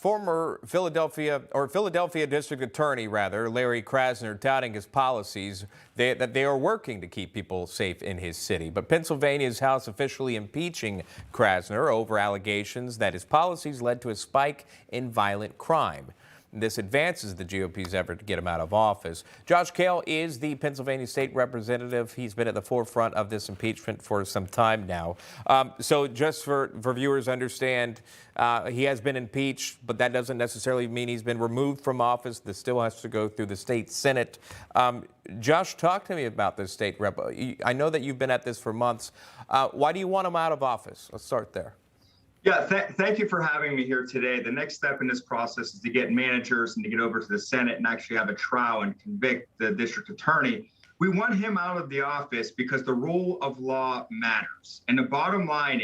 former Philadelphia District Attorney, Larry Krasner, touting his policies that they are working to keep people safe in his city. But Pennsylvania's House officially impeaching Krasner over allegations that his policies led to a spike in violent crime. This advances the GOP's effort to get him out of office. Josh Kail is the Pennsylvania state representative. He's been at the forefront of this impeachment for some time now. So just for viewers understand, he has been impeached, but that doesn't necessarily mean he's been removed from office. This still has to go through the state Senate. Josh, talk to me about this state rep. I know that you've been at this for months. Why do you want him out of office? Let's start there. Yeah, thank you for having me here today. The next step in this process is to get managers and to get over to the Senate and actually have a trial and convict the district attorney. We want him out of the office because the rule of law matters. And the bottom line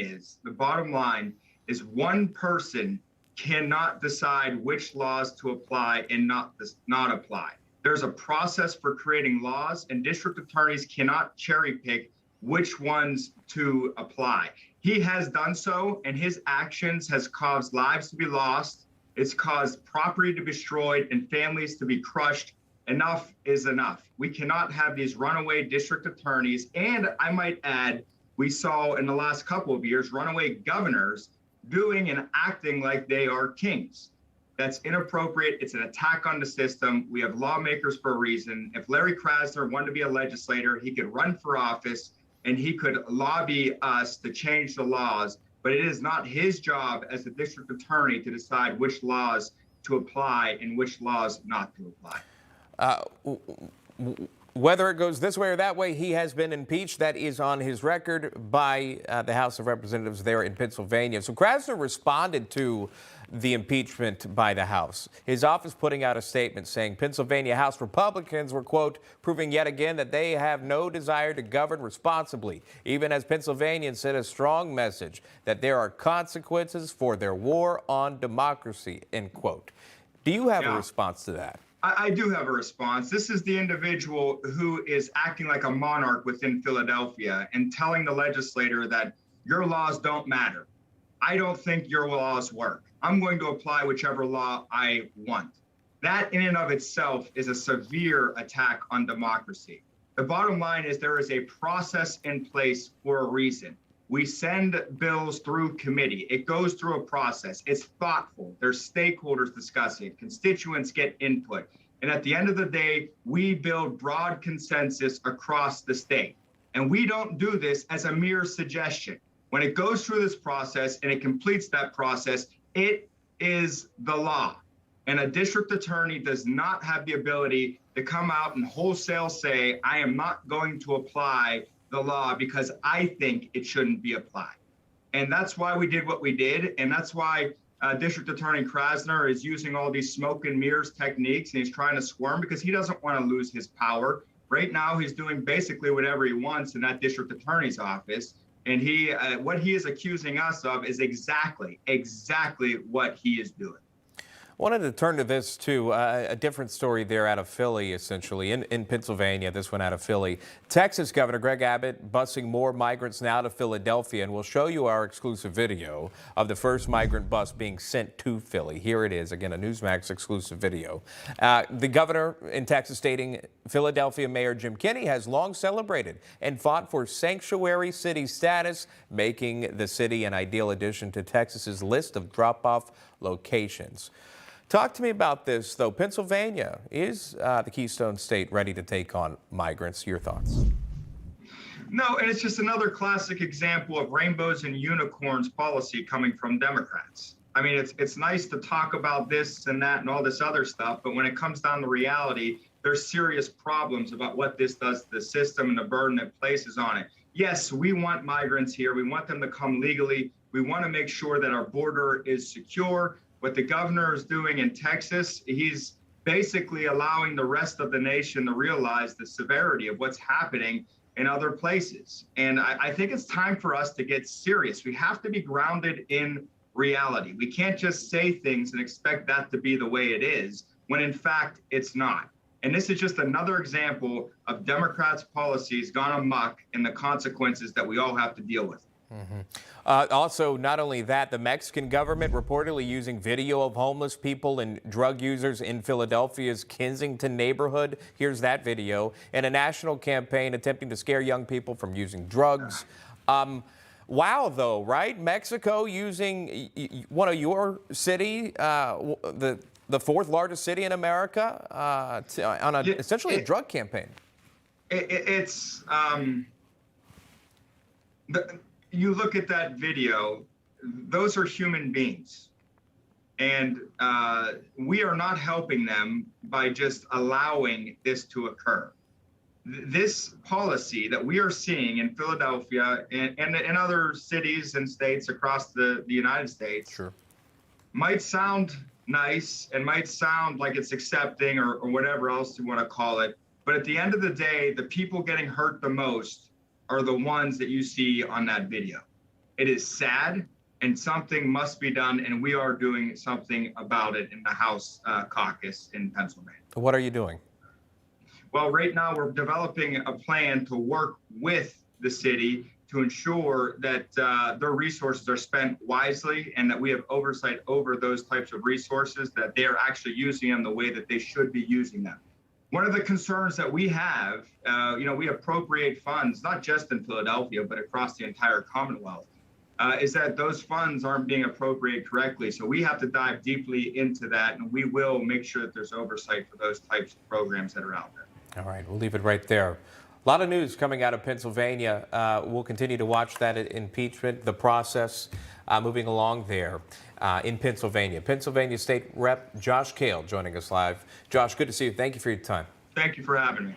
is one person cannot decide which laws to apply and not apply. There's a process for creating laws, and district attorneys cannot cherry pick which ones to apply. He has done so, and his actions has caused lives to be lost. It's caused property to be destroyed and families to be crushed. Enough is enough. We cannot have these runaway district attorneys. And I might add, we saw in the last couple of years, runaway governors doing and acting like they are kings. That's inappropriate. It's an attack on the system. We have lawmakers for a reason. If Larry Krasner wanted to be a legislator, he could run for office and he could lobby us to change the laws, but it is not his job as a district attorney to decide which laws to apply and which laws not to apply. Whether it goes this way or that way, he has been impeached. That is on his record by the House of Representatives there in Pennsylvania. So Krasner responded to the impeachment by the House. His office putting out a statement saying Pennsylvania House Republicans were, quote, proving yet again that they have no desire to govern responsibly, even as Pennsylvanians sent a strong message that there are consequences for their war on democracy, end quote. Do you have a response to that? I do have a response. This is the individual who is acting like a monarch within Philadelphia and telling the legislator that your laws don't matter. I don't think your laws work. I'm going to apply whichever law I want. That in and of itself is a severe attack on democracy. The bottom line is there is a process in place for a reason. We send bills through committee. It goes through a process. It's thoughtful. There's stakeholders discussing. Constituents get input. And at the end of the day, we build broad consensus across the state. And we don't do this as a mere suggestion. When it goes through this process and it completes that process, it is the law. And a district attorney does not have the ability to come out and wholesale say, I am not going to apply the law because I think it shouldn't be applied. And that's why we did what we did. And that's why District Attorney Krasner is using all these smoke and mirrors techniques, and he's trying to squirm because he doesn't want to lose his power. Right now, he's doing basically whatever he wants in that district attorney's office. And what he is accusing us of is exactly what he is doing. I wanted to turn to this, too, a different story there out of Philly, essentially, in Pennsylvania, this one out of Philly. Texas Governor Greg Abbott busing more migrants now to Philadelphia, and we'll show you our exclusive video of the first migrant bus being sent to Philly. Here it is, again, a Newsmax exclusive video. The governor in Texas stating Philadelphia Mayor Jim Kenney has long celebrated and fought for sanctuary city status, making the city an ideal addition to Texas's list of drop-off locations. Talk to me about this, though. Pennsylvania is the Keystone State ready to take on migrants. Your thoughts? No, and it's just another classic example of rainbows and unicorns policy coming from Democrats. I mean, it's nice to talk about this and that and all this other stuff, but when it comes down to reality, there's serious problems about what this does to the system and the burden it places on it. Yes, we want migrants here. We want them to come legally. We want to make sure that our border is secure. What the governor is doing in Texas, he's basically allowing the rest of the nation to realize the severity of what's happening in other places. And I think it's time for us to get serious. We have to be grounded in reality. We can't just say things and expect that to be the way it is, when in fact it's not. And this is just another example of Democrats' policies gone amok and the consequences that we all have to deal with. Also, not only that, the Mexican government reportedly using video of homeless people and drug users in Philadelphia's Kensington neighborhood. Here's that video. And a national campaign attempting to scare young people from using drugs. Wow, though, right? Mexico using one of your city, the fourth largest city in America, on essentially a drug campaign. You look at that video, those are human beings. And we are not helping them by just allowing this to occur. This policy that we are seeing in Philadelphia and in other cities and states across the United States might sound nice and might sound like it's accepting or whatever else you want to call it. But at the end of the day, the people getting hurt the most are the ones that you see on that video. It is sad, and something must be done, and we are doing something about it in the House caucus in Pennsylvania. What are you doing? Well, right now we're developing a plan to work with the city to ensure that their resources are spent wisely and that we have oversight over those types of resources, that they are actually using them the way that they should be using them. One of the concerns that we have, we appropriate funds, not just in Philadelphia, but across the entire Commonwealth, is that those funds aren't being appropriated correctly. So we have to dive deeply into that, and we will make sure that there's oversight for those types of programs that are out there. All right, we'll leave it right there. A lot of news coming out of Pennsylvania. We'll continue to watch that impeachment, the process moving along there in Pennsylvania. Pennsylvania State Rep. Josh Kail joining us live. Josh, good to see you. Thank you for your time. Thank you for having me.